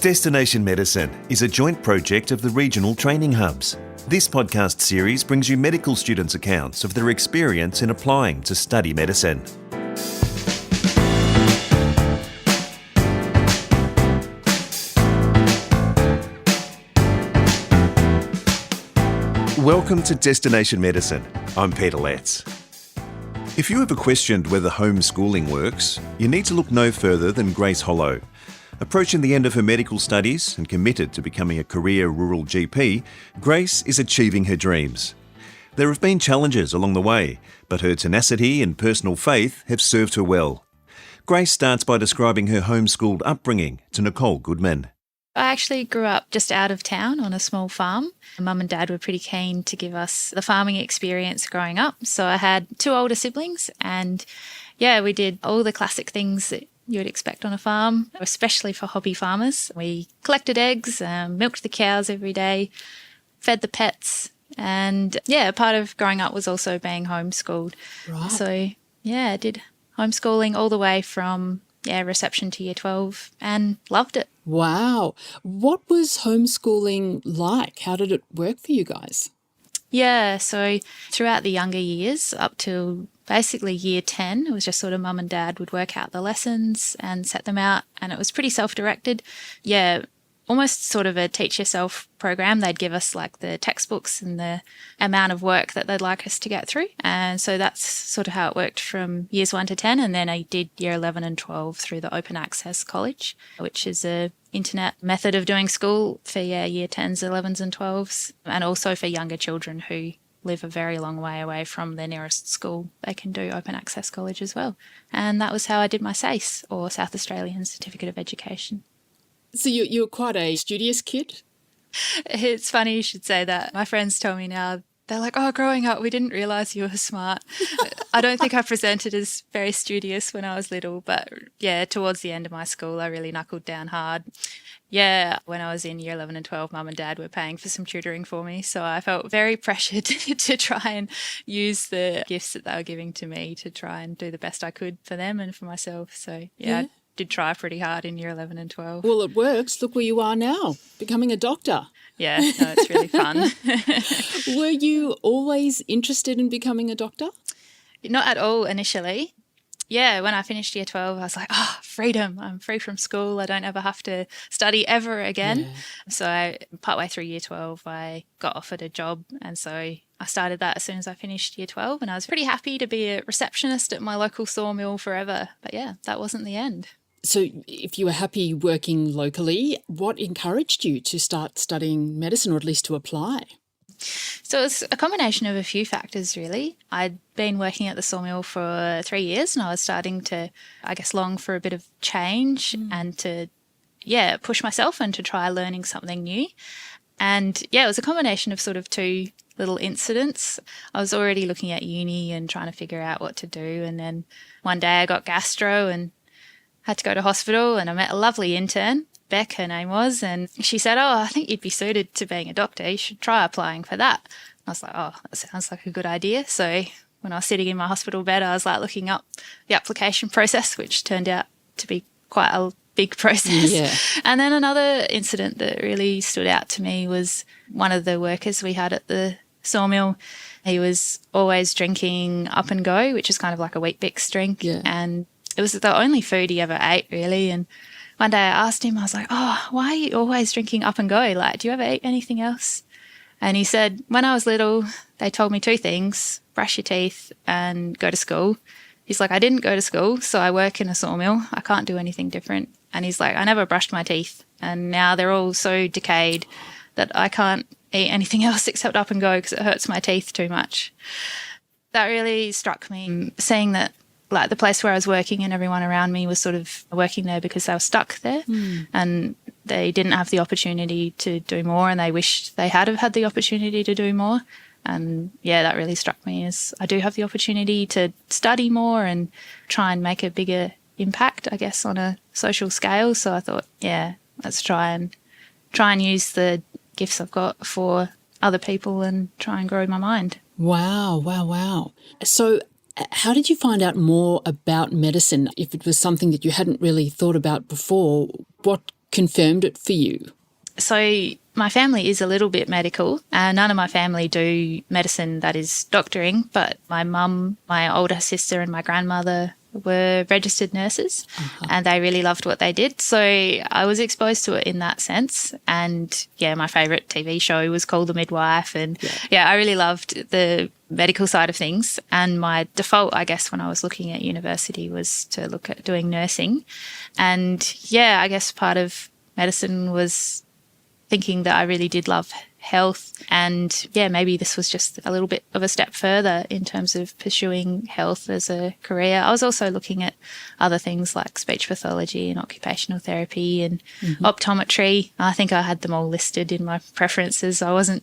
Destination Medicine is a joint project of the regional training hubs. This podcast series brings you medical students' accounts of their experience in applying to study medicine. Welcome to Destination Medicine. I'm Peter Letts. If you ever questioned whether homeschooling works, you need to look no further than Grace Hollow. Approaching the end of her medical studies and committed to becoming a career rural GP, Grace is achieving her dreams. There have been challenges along the way, but her tenacity and personal faith have served her well. Grace starts by describing her homeschooled upbringing to Nicole Goodman. I actually grew up just out of town on a small farm. Mum and Dad were pretty keen to give us the farming experience growing up. So I had two older siblings and we did all the classic things that you would expect on a farm, especially for hobby farmers. We collected eggs, milked the cows every day, fed the pets. And part of growing up was also being homeschooled. Right. So I did homeschooling all the way from reception to year 12 and loved it. Wow. What was homeschooling like? How did it work for you guys? Yeah, so throughout the younger years, up till basically year 10, it was just sort of mum and dad would work out the lessons and set them out, and it was pretty self-directed. Yeah, almost sort of a teach yourself program. They'd give us like the textbooks and the amount of work that they'd like us to get through. And so that's sort of how it worked from years 1 to 10. And then I did year 11 and 12 through the Open Access College, which is a internet method of doing school for year 10s, 11s and 12s, and also for younger children who live a very long way away from their nearest school. They can do Open Access College as well. And that was how I did my SACE, or South Australian Certificate of Education. So you're quite a studious kid? It's funny you should say that. My friends tell me now, they're like, oh, growing up, we didn't realise you were smart. I don't think I presented as very studious when I was little, but towards the end of my school, I really knuckled down hard. Yeah, when I was in year 11 and 12, mum and dad were paying for some tutoring for me, so I felt very pressured to try and use the gifts that they were giving to me to try and do the best I could for them and for myself. So, I did try pretty hard in year 11 and 12. Well, it works. Look where you are now, becoming a doctor. Yeah, no, it's really fun. Were you always interested in becoming a doctor? Not at all initially. Yeah, when I finished year 12, I was like, freedom. I'm free from school. I don't ever have to study ever again. Yeah. So partway through year 12, I got offered a job. And so I started that as soon as I finished year 12. And I was pretty happy to be a receptionist at my local sawmill forever. But that wasn't the end. So if you were happy working locally, what encouraged you to start studying medicine, or at least to apply? So it was a combination of a few factors, really. I'd been working at the sawmill for 3 years and I was starting to, long for a bit of change and to, push myself and to try learning something new. And, it was a combination of sort of two little incidents. I was already looking at uni and trying to figure out what to do. And then one day I got gastro and had to go to hospital, and I met a lovely intern, Beck, her name was, and she said, I think you'd be suited to being a doctor. You should try applying for that. I was like, that sounds like a good idea. So when I was sitting in my hospital bed, I was like looking up the application process, which turned out to be quite a big process. Yeah. And then another incident that really stood out to me was one of the workers we had at the sawmill. He was always drinking Up and Go, which is kind of like a Weet-Bix drink. Yeah. And it was the only food he ever ate, really. And one day I asked him, I was like, why are you always drinking Up and Go? Like, do you ever eat anything else? And he said, when I was little, they told me two things: brush your teeth and go to school. He's like, I didn't go to school, so I work in a sawmill. I can't do anything different. And he's like, I never brushed my teeth, and now they're all so decayed that I can't eat anything else except Up and Go because it hurts my teeth too much. That really struck me, seeing that like the place where I was working and everyone around me was sort of working there because they were stuck there and they didn't have the opportunity to do more, and they wished they had have had the opportunity to do more. And that really struck me, as I do have the opportunity to study more and try and make a bigger impact, I guess, on a social scale. So I thought, let's try and use the gifts I've got for other people and try and grow my mind. Wow. So how did you find out more about medicine? If it was something that you hadn't really thought about before, what confirmed it for you? So my family is a little bit medical. None of my family do medicine, that is doctoring, but my mum, my older sister and my grandmother were registered nurses and they really loved what they did. So I was exposed to it in that sense. And yeah, my favourite TV show was called The Midwife. And yeah, I really loved the medical side of things. And my default, I guess, when I was looking at university was to look at doing nursing. And yeah, I guess part of medicine was thinking that I really did love health. And yeah, maybe this was just a little bit of a step further in terms of pursuing health as a career. I was also looking at other things like speech pathology and occupational therapy and optometry. I think I had them all listed in my preferences. I wasn't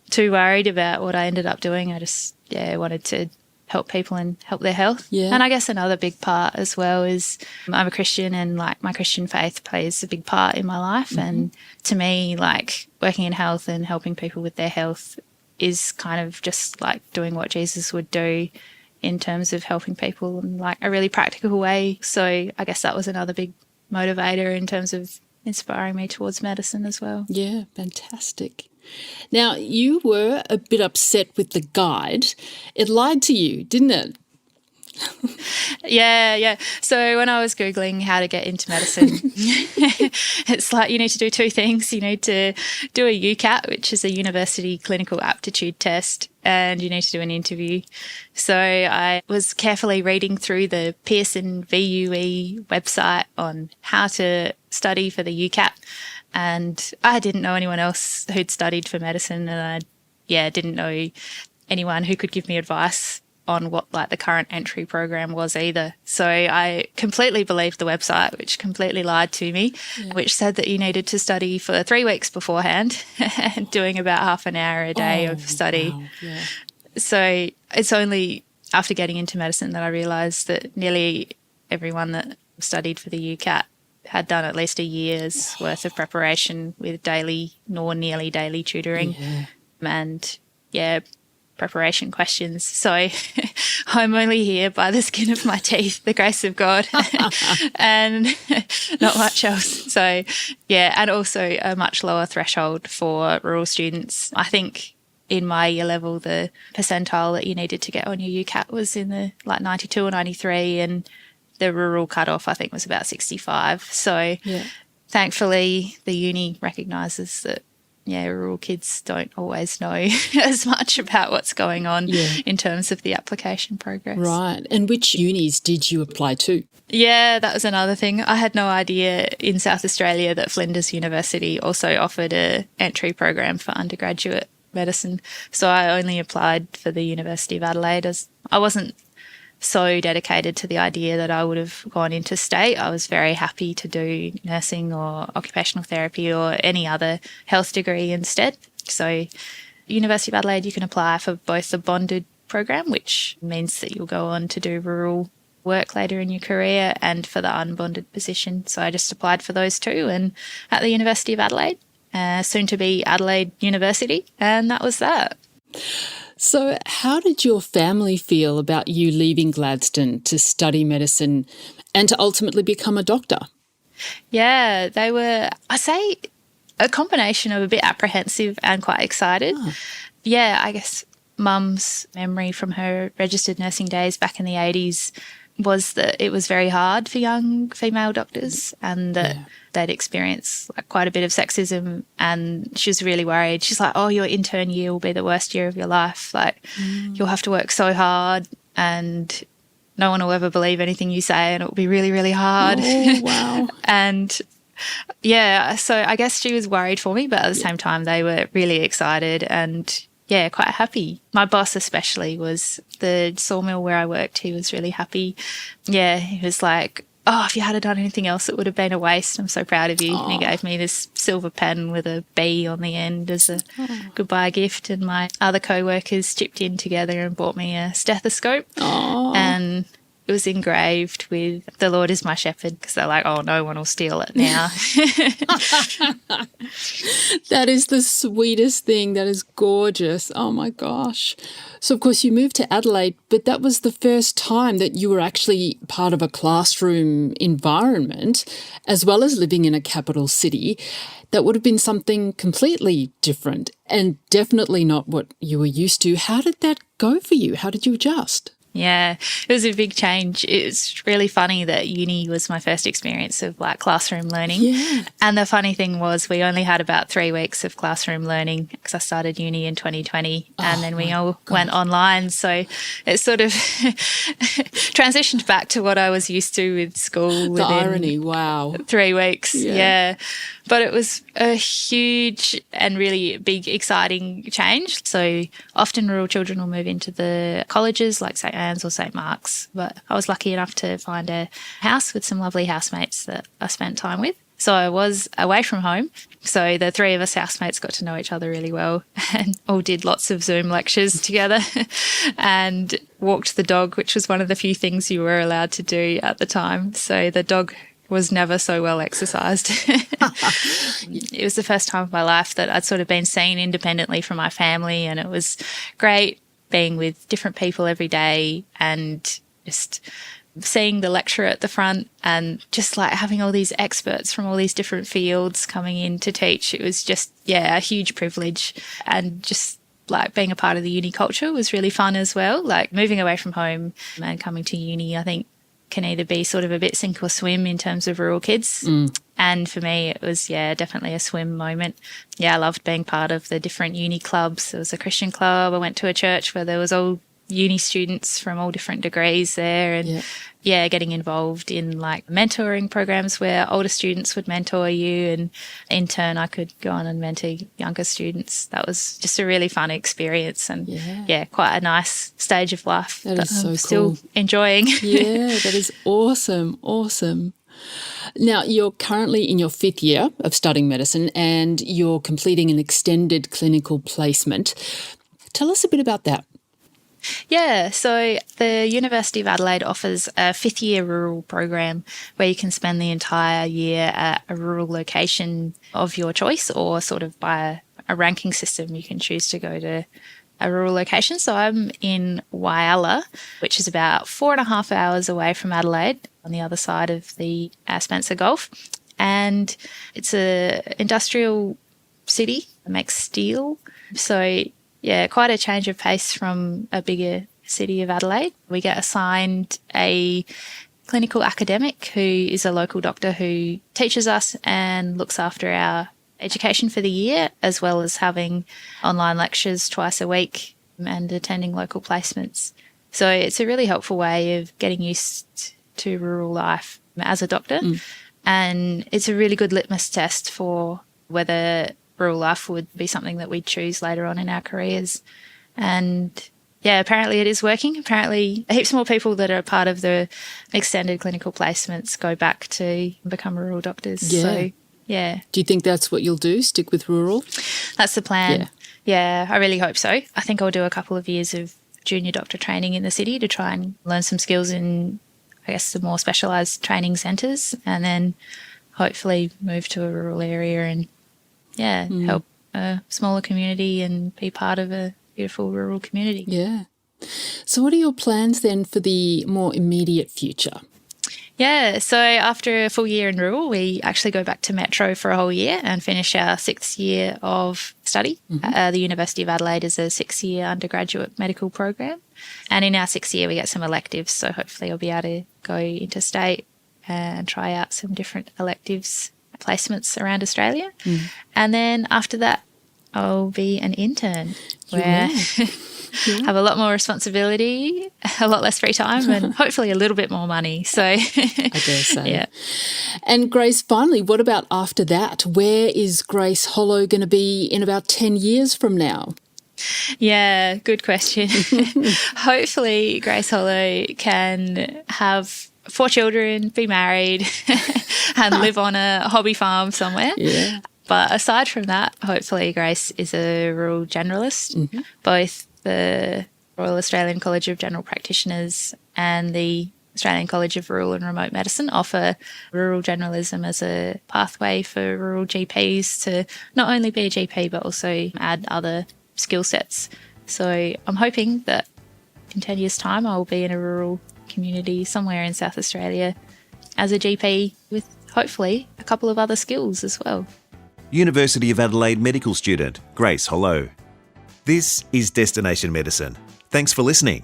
too worried about what I ended up doing. I just, wanted to help people and help their health. Yeah. And I guess another big part as well is I'm a Christian and like my Christian faith plays a big part in my life. And to me, like working in health and helping people with their health is kind of just like doing what Jesus would do in terms of helping people in like a really practical way. So I guess that was another big motivator in terms of inspiring me towards medicine as well. Yeah, fantastic. Now, you were a bit upset with the guide. It lied to you, didn't it? Yeah. So when I was Googling how to get into medicine, it's like you need to do two things. You need to do a UCAT, which is a university clinical aptitude test, and you need to do an interview. So I was carefully reading through the Pearson VUE website on how to study for the UCAT. And I didn't know anyone else who'd studied for medicine, and I didn't know anyone who could give me advice on what like the current entry program was either. So I completely believed the website, which completely lied to me, which said that you needed to study for 3 weeks beforehand, doing about half an hour a day of study. Wow. Yeah. So it's only after getting into medicine that I realised that nearly everyone that studied for the UCAT had done at least a year's worth of preparation with daily nor nearly daily tutoring and preparation questions. So I'm only here by the skin of my teeth, the grace of God, and not much else. So and also a much lower threshold for rural students. I think in my year level, the percentile that you needed to get on your UCAT was in the like 92 or 93, and the rural cutoff, I think, was about 65. So thankfully, the uni recognises that, rural kids don't always know as much about what's going on in terms of the application progress. Right. And which unis did you apply to? Yeah, that was another thing. I had no idea in South Australia that Flinders University also offered an entry program for undergraduate medicine. So I only applied for the University of Adelaide, as I wasn't so dedicated to the idea that I would have gone interstate. I was very happy to do nursing or occupational therapy or any other health degree instead. So University of Adelaide, you can apply for both the bonded program, which means that you'll go on to do rural work later in your career, and for the unbonded position. So I just applied for those two, and at the University of Adelaide, soon to be Adelaide University, and that was that. So how did your family feel about you leaving Gladstone to study medicine and to ultimately become a doctor? Yeah, they were, I say, a combination of a bit apprehensive and quite excited. Oh. Yeah, I guess Mum's memory from her registered nursing days back in the 80s was that it was very hard for young female doctors, and that they'd experienced like quite a bit of sexism, and she was really worried. She's like, oh, your intern year will be the worst year of your life. Like you'll have to work so hard and no one will ever believe anything you say, and it will be really, really hard. Oh, wow. And so I guess she was worried for me, but at the same time they were really excited and quite happy. My boss especially was the sawmill where I worked. He was really happy. Yeah, he was like, oh, if you had done anything else, it would have been a waste. I'm so proud of you. And he gave me this silver pen with a B on the end as a goodbye gift. And my other co-workers chipped in together and bought me a stethoscope. And it was engraved with "The Lord is my shepherd," because they're like, oh, no one will steal it now. That is the sweetest thing. That is gorgeous. Oh, my gosh. So, of course, you moved to Adelaide, but that was the first time that you were actually part of a classroom environment, as well as living in a capital city. That would have been something completely different and definitely not what you were used to. How did that go for you? How did you adjust? Yeah, it was a big change. It's really funny that uni was my first experience of like classroom learning. Yeah. And the funny thing was we only had about 3 weeks of classroom learning because I started uni in 2020 and then we all went online. So it sort of transitioned back to what I was used to with school. The irony, wow. 3 weeks, Yeah. yeah. But it was a huge and really big, exciting change. So often rural children will move into the colleges like St Anne's or St Mark's. But I was lucky enough to find a house with some lovely housemates that I spent time with. So I was away from home. So the 3 of us housemates got to know each other really well and all did lots of Zoom lectures together and walked the dog, which was one of the few things you were allowed to do at the time. So the dog was never so well exercised. It was the first time of my life that I'd sort of been seen independently from my family, and it was great being with different people every day and just seeing the lecturer at the front and just like having all these experts from all these different fields coming in to teach. It was just, yeah, a huge privilege, and just like being a part of the uni culture was really fun as well. Like moving away from home and coming to uni, I think can either be sort of a bit sink or swim in terms of rural kids. And for me, it was, yeah, definitely a swim moment. Yeah, I loved being part of the different uni clubs. There was a Christian club. I went to a church where there was all uni students from all different degrees there, and getting involved in like mentoring programs where older students would mentor you, and in turn I could go on and mentor younger students. That was just a really fun experience, and quite a nice stage of life that that is I'm so still cool. enjoying. Yeah, that is awesome. Now, you're currently in your 5th year of studying medicine and you're completing an extended clinical placement. Tell us a bit about that. Yeah, so the University of Adelaide offers a 5th year rural program where you can spend the entire year at a rural location of your choice, or sort of by a ranking system you can choose to go to a rural location. So I'm in Wyalla, which is about 4.5 hours away from Adelaide on the other side of the Spencer Gulf. And it's a industrial city that makes steel. So yeah, quite a change of pace from a bigger city of Adelaide. We get assigned a clinical academic who is a local doctor who teaches us and looks after our education for the year, as well as having online lectures twice a week and attending local placements. So it's a really helpful way of getting used to rural life as a doctor. And it's a really good litmus test for whether rural life would be something that we'd choose later on in our careers. And yeah, apparently it is working. Apparently heaps more people that are part of the extended clinical placements go back to become rural doctors. Yeah. So yeah. Do you think that's what you'll do, stick with rural? That's the plan. Yeah, I really hope so. I think I'll do a couple of years of junior doctor training in the city to try and learn some skills in, I guess, the more specialised training centres, and then hopefully move to a rural area and help a smaller community and be part of a beautiful rural community. Yeah. So what are your plans then for the more immediate future? Yeah, so after a full year in rural, we actually go back to Metro for a whole year and finish our 6th year of study. The University of Adelaide is a 6-year undergraduate medical program. And in our 6th year, we get some electives. So hopefully I'll be able to go interstate and try out some different electives placements around Australia. And then after that, I'll be an intern where I have a lot more responsibility, a lot less free time, and hopefully a little bit more money. So I dare say. Yeah. And Grace, finally, what about after that? Where is Grace Hollow going to be in about 10 years from now? Yeah, good question. Hopefully Grace Hollow can have 4 children, be married and live on a hobby farm somewhere. Yeah. But aside from that, hopefully Grace is a rural generalist. Both the Royal Australian College of General Practitioners and the Australian College of Rural and Remote Medicine offer rural generalism as a pathway for rural GPs to not only be a GP but also add other skill sets. So I'm hoping that in 10 years' time I'll be in a rural community somewhere in South Australia as a GP with hopefully a couple of other skills as well. University of Adelaide medical student Grace Hollow. This is Destination Medicine. Thanks for listening.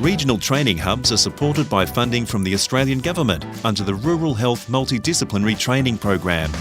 Regional training hubs are supported by funding from the Australian Government under the Rural Health Multidisciplinary Training Program.